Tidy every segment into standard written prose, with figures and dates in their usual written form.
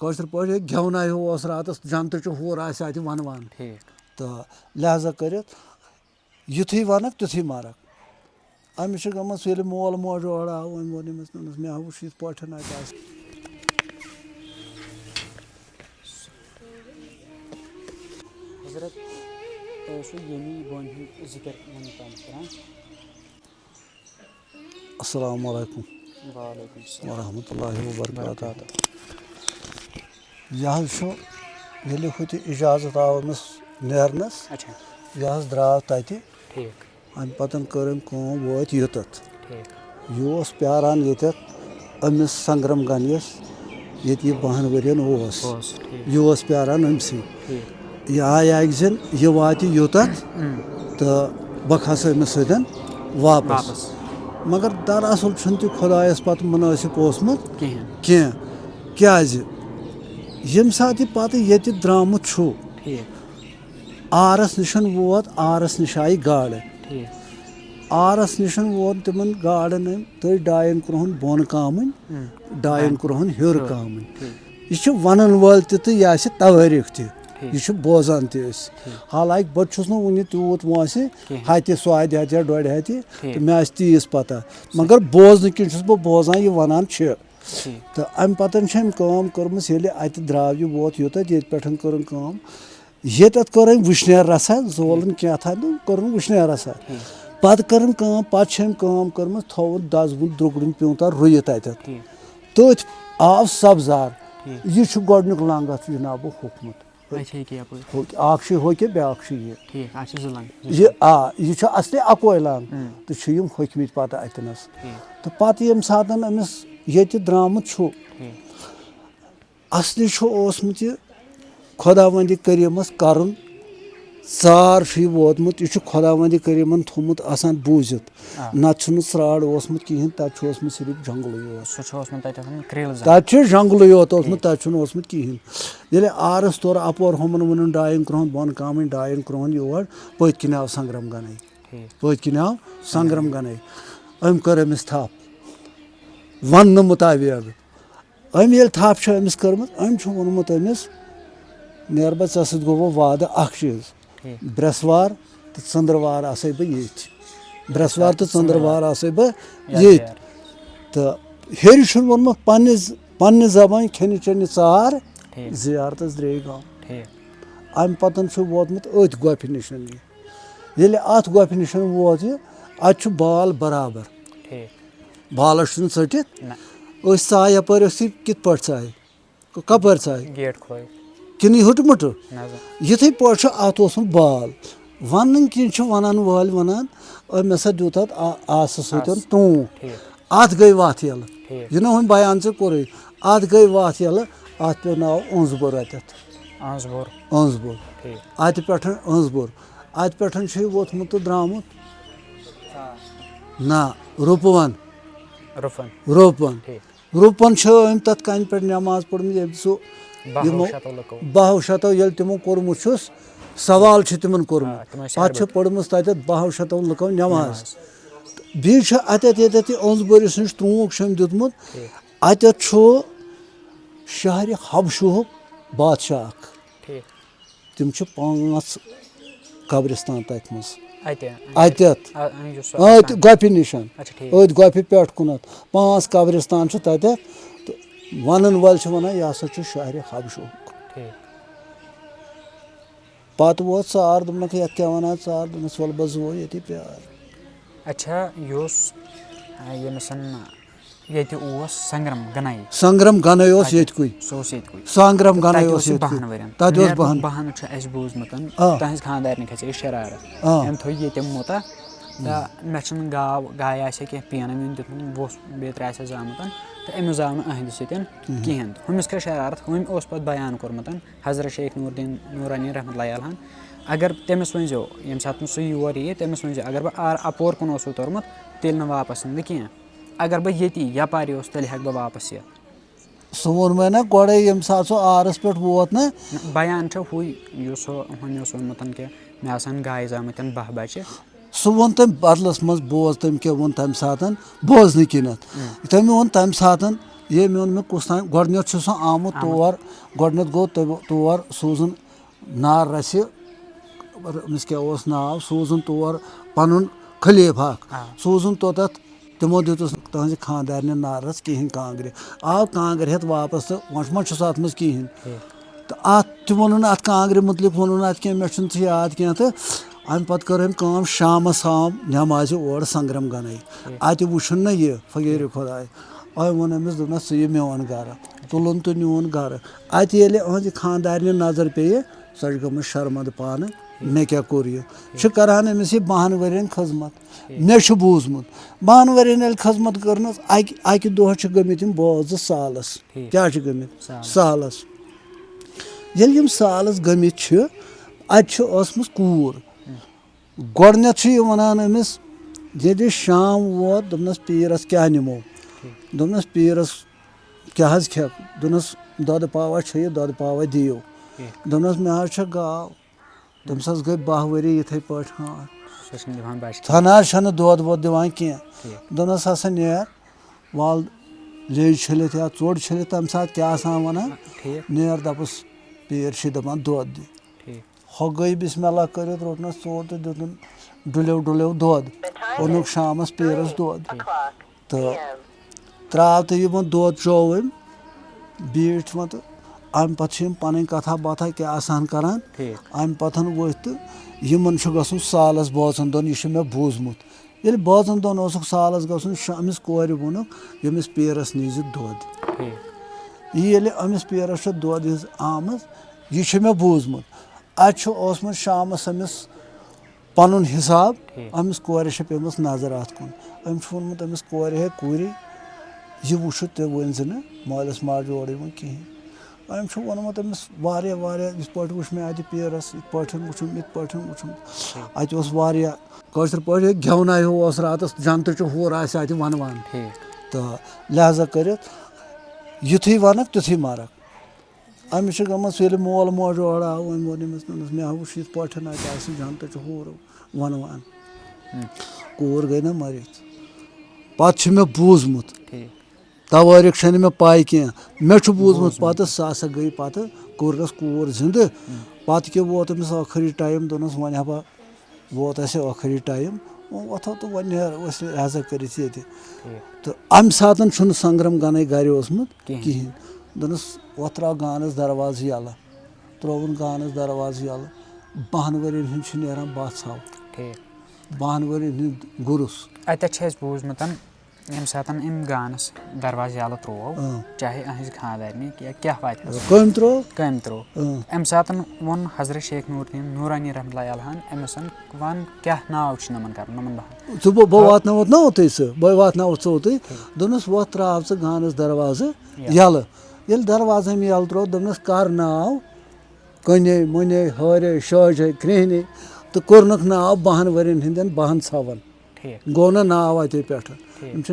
kosher पे गेवना हो रात जनत हूर अत वन तो लिहाजा कर युथी वनक तुथी मारक अमिस गमस मोल मोज और आव वो मे वुच ये पठन अत हजरत जिक्र अस्सलाम वालेकुम वरहमतुल्लाहि वबरकातुहू यह हुत इजाज़त आव अमिस नेरनस यह द्राव तत अम पतन कर वोत युतत यह प्यारान ये अमिस संग्रम गनियस ये 12 वरियन यह प्यारान अमसी यह आय एक दिन यह वात युतत तो बह खस अमिस सतन वापस मगर दरअसल तह खुदायस पत मुनासिब ओसमुत क्या यम सात पत ये द्रामुत आरस निशन वोत आरस निश आई गाड़ आरस निशन वोत तिमन गाड़न तई डायन क्रोहन बोन कामन डायन क्रोहन हेर कामन यह वनन वल तो यह तवारीख यह बोजान हालांकि बह वन तूत वोसे हत्य सो हत्य हत्या डोड़ हत्य तो मे तीस पता मगर बोजन कि बह बोजान यह वनान तो अम पतन कर्मस अत द्राव यह वोत युतत ये पे कर येतत कर वुशनेर रसा जोलन क्या था कर वुशनेर रसा पत कर कर्मस थोन दजबुन द्रुगुन प्यूंता रुत तथ आव सब्जार यह गोडनुक लंगत जनाब होकमुत होके ब्या यह असली अकोय लंग तो होकमित पत अतनस तो पत यम सात अमिस ये द्रामुत असली ओसमुत यह खुदावंद करीमस करन चार वोतमुत यह खुदावंद करीमन थोमुत आसान बूजित नत त्राड़ ओसमुत कहें तत सिर्फ जंगल तत जंगल योत तत कहें ये आरस तोर अपोर हमन वन डायन क्रोहन बोन कामन डायन क्रोहन योर पत किन आव संग्रम गनई अम कर अमिस थप वन मुताबिक अम ये थप अमिस कर्म अम वोनमुत अमिस नेरबा ऐ सत गो वाद चीज ब्रेसवार तो चंद्रवार आसे बह ये ब्रेसवार तो चंद्रवार आसे बह ये तो हेर वोनमुत पन्ने जबान खेन चेन चार जियारतस द्रे गाँव अम पतन वोतमुत अथ गोफि निशन ये अत गोफि निशन वोत अत बाल बराबर बालस टित चाय यपर कित पे चाय कपर चाय किन हुट मुट यथे पे अत बाल वन कि वनान वाल वनान मे सा दूत आस सूट अत गई वत यल यह ना वन बयान ऐ कोर अत गई वत यल अत पे नाव अंजबोर अंजबोर अत पे अंजबोर अत पे वोतमुत द्रामुत ना रूपवन रूपन तथ कन पे नमाज पढ़ सो 1200 ये तमो कोर्मुत सवाल तिमन कोर्मुत पे पढ़म तत 1200 लुको नमाज बी अत अंजबोरिस नश त्रूक दुतमुत अत शहर हबशुह बादशाह तम 5 कब्रिस्तान तथ मज गोफि निशन अत गोफि पे कुनत 5 कब्रिस्तान तथ तो वनन वाल वनान यह हसा शहर हबशुह पत वोत चार दोनक ये क्या वन चार दोनस वल बह जो ये प्यार अच्छा संग्रम गनई संग्रम गनई तत बहन बूजमुत तहज खानदारन खे शरारत अम थो ये मुता मे गाय आसे कह पेनम इन दितमुत वो बेतर आसे जामुत तो अमिस जाव अहंदि सतन कहें हमिस खा शरारत हम पे बयान कोर्मुत हजरत शेख नूरुद्दीन नूरानी रहमतुल्लाहि अलैह अगर तमिस वनो ये सात सह योर ये तमिस वनो अगर बह अपोर कुन तोर्मुत तेल न वापस इन कहें अगर बह ये यपार तेल हेक बह वापस ये सह वोन मे ना गोड़े यम सात सो आरस पे वोत ना बयान हुई वोनमुत कि मे आसान गाय जामत 12 बच्चे सह वोन तम बदलस मज बोज तम क्या वोन तम सात बोजन किन तम वोन तम सात ये मे वोन मे कुछ तान गोडनेथ सह आमुत तौर गोडनेथ गो तौर सूजन नार रसी अमिस क्या ओस नाव सूजन तौर पनुन खलीफ सूजन तोतथ तमो दितुस तुहंज खानदारन नारस कहें कांग्रे आव कांग्र हेत वापस तो वह अत मज कहें तो अत वोन अत कांग्रे मुतलिक वोन अत कह मे याद कह तो अम पत कर अम शाम शाम नमाज और संग्रम गन अत वुन ना यह फकीर खुदाय अम वोन अमिस दोपनस य मेन गर तुलन तो न्यून गर अत ये अहज खानदारन नजर पे सो गम शर्मंद पान मे क्या कोर यह करान अमिस यह 12 वरियन खजमत मे बूजमुत 12 वरियन खजमत कर अकि दह गमित बोज सालस क्या गमित सालस ये सालस गमित अतम कूर गोडनेथ वनान अमिस ये शाम वोत दोपनस पीरस क्या निमो दोपनस पीरस क्या खे दोपनस दद पावा छे दद पावा दियो दोपनस मे गाव तमस गई 12 वरी इथे पे थाना दौद वोद दिवान कह दोपनस हसा नेर वाल लेज छलित या चोड़ छलित तम सात क्या वनान नेर दपस पीर दपान दौद दि हो गई बिस्मिल्लाह कर रोटनस चोर तो दितुन डुलेव दौद ओनुक शामस पीरस दौद तो त्राव तो यह दौद चो बीठ वो तो अम पे पन कथा बाथा क्या करान अम पतन वो तो इन गसन सालस बोजन दोन यह मे बूजमुत ये बोजन दोन सालस गसन अमिस कोर वोनुक यमिस पीरस नीज दौद ये अमिस पीरस दौद आम यह मे बूजमुत अत शामस अमिस पनुन हिसाब अमिस कोर पेमस नजर अत कुन अमिस वोनमुत अमिस कोर है कूर यह वुच ते वन न मालिस माजि ओर वन कहें अम वोनमुत अमिस इथ पे वुच मे अत पीरस इत वुचम अत कशर पे गेवना हिूँ रात जनत हूर अत वन तो लिहाजा कर युथी वनक तुथी मरक अमिस गमस ये मोल मोज और आव वो अमिस मे वुच इत पे अत जनत हूर वन कूर गई ना मरित पे मे बूजमुत तवारीख छे मे पाई कह मे बूजमुत पे सह गई पे कूरस कूर जिंद पे वोत अमिस आखरी टाइम दोनस वन हबा वोत आखरी टाइम वो तो वन लिहाजा कर तो अम सात संग्रम गन गर कहें दोनस वो त्राव गानस दरवाज यल त्रोवन गानस दरवाज यल 12 वरियन हंद नेरान बाछाव 12 वरियन गुरुस अत बूजमुत यम सात गानस दरवाज यल त्रो चाहे अहज खानदारनी क्या कम त्रो अम सात वोन हजरत शेख नूरुद्दीन नूरानी रहमतुल्लाह अलैह अमिस वन क्या नाव नमन कर नमन बह वात ोत दोनस वो त्राव च गानस दरवाज यल ये दरवाज यल त्रो दोपनस कर नाव कने मुने हरे शाजे क्रेहने तो कोर्नक नाव 12 वरियन हंदन 12 छवन गो ना नाव अत पे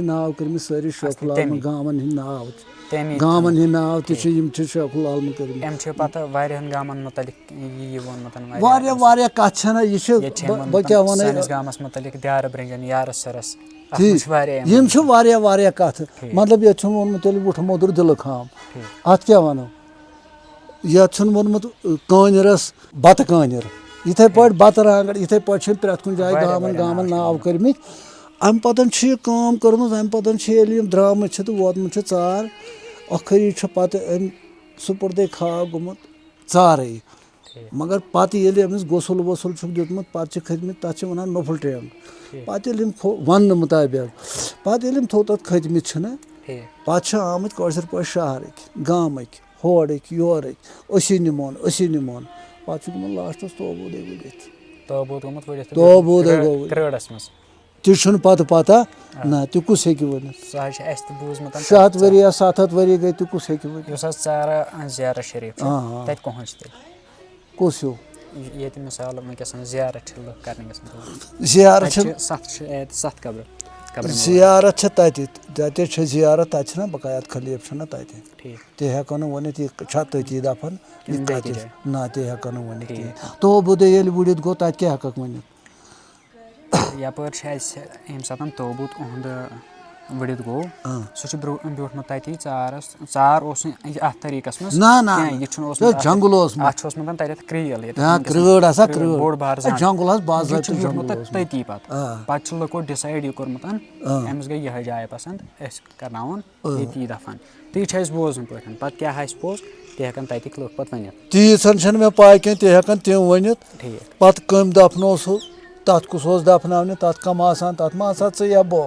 नाव कर सारी शौकुल आलम गामन हंद नाव गामन हंद नाव तम शौकुल आलम कर कथ बह क्या वन कथ मतलब ये वोनमुत वुठ मोदुर दिल खाम अत क्या वनो ये वोनमुत कानरस बत कानर इथे पे बत रांगड़ इथे पे प्रत कुन जाए गामन गामन नाव कर्मित अम पतन काम कर्म अम पतन द्राम तो वोतमुत चार अखरी पे सुपुर्दे खाब गुमुत चार मगर पे अमिस गोसल वोसल दितमुत पे खतमित तथ वन नोफल टेंग पे वन मुताबिक पे थो तथ खतमित पे आमत कशर पे शहरक गामक होड़क योरक असी निमोन पे लास्टस तोबूद ती पता ना ती कुस हे वन 7 वरी या 7 वरी गई ती कुस हे वन ज़ियारत शरीफ तत कौन कुस हो ये मिसाल वनकस ज़ियारत लुक कर सत कब्र ज़ियारत तत ज़ियारत तत बकायत खलीफ ती हेको वन तती दफन ना ती हेको वन तोबूद ये वुड़ित गो तत क्या हेक वन यप यम सात तोबूत उहद वड़ित गो सह ब्योठमुत तती चार ओस अथ तरीकस मज जंगल अथ तत क्रेल बोड़ बार ब्योठमुत तती पे लुको डिसाइड यह कोर्मुत अमिस गई यह जाए पसंद करनावन ये दफन ती बोजन पे पे क्या पोज ती हेकन तक लुक पे वन तीसन मे पाय कह ती हेकन तम वन पे कम दफनो तथ कुस दफन तथ कम आसान तथ मा या बो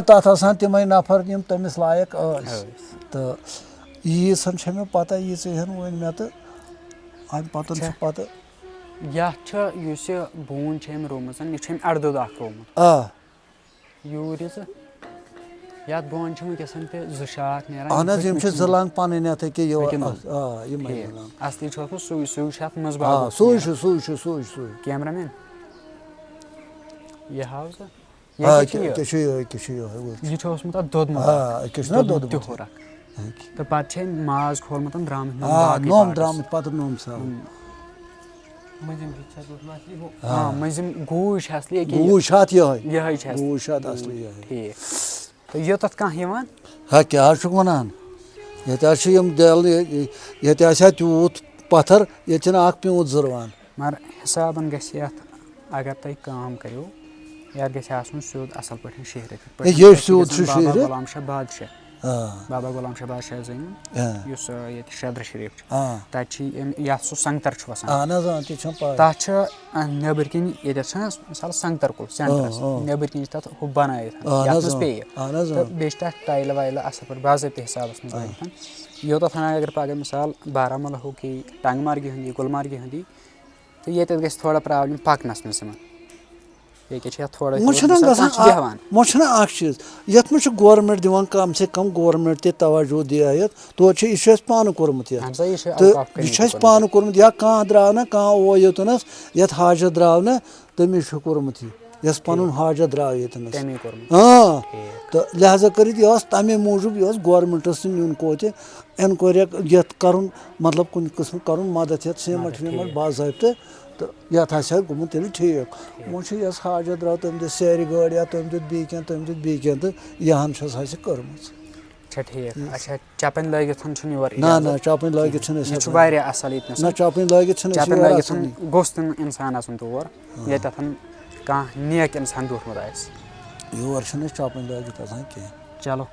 तथ आसान तम नफर यम तमिस लायक तो यीसन मे पता यीच वन मे तो अम पत बून रोमज यह अड़दोद यूर ये बोन वनकसन पे 2 शाख नीम 2 लंग पन असली सू मज कैमरा मैन यह हाव यह दोदमुत तोर तो पे माज खोलमुत द्रामुत पे नोम सा मजिम गूश असली गूश असली ठीक तो ये तथ कह क्या वन ये तूत पत्थर ये प्यूत जुरवान मगर हिसाबन गि अगर तुम काम करो यार गु सूद असल पे शहर गुलाम शाह बादशाह बाबा गुलाम शाह बादशाह जमीन ये शदर शरीफ तथा सह संगतर वसान तथ नबर कन ये मिसाल संगतर कुल सेंटरस नबर कन तथ हु बन पे बे टाइल वाइल असल पे बाज़ाब्त हिसाब मे योत अगर पगह मिसाल बारामूला हो कि टंगमर्गी हुंदी गुलमर्गी हुंदी तो ये थोड़ा प्रॉब्लम पकनस मे चीज ये गवर्नमेंट दिवान कम से कम गवर्नमेंट तवज्जो दिया तो यह पान कोर्मुत तो यह पान कोर्मुत या कह द्राव ना कह ओ योतनस ये हाजत द्राव ना तमिस कोर्मुत यस पन हाजत द्राव ये हाँ तो लिहाजा कर तमे मूजूब यह गवर्नमेंटस नुन कोत इनक्वायरी ये कर मतलब कुन किस्म कर मदद ये सीमेंट वीमेंट बाज़ाब्त तो ये गुमुत तेल ठीक वो हाजत द्राव तम दिस सैर गाड़ या तम बी कह तो यहन कर्म ठीक अच्छा चपन लगित ना चपन लगित ना चपन लगित गोस इंसान तौर ये कह नेक इंसान ब्योठमुत योर चपन लगित कह चलो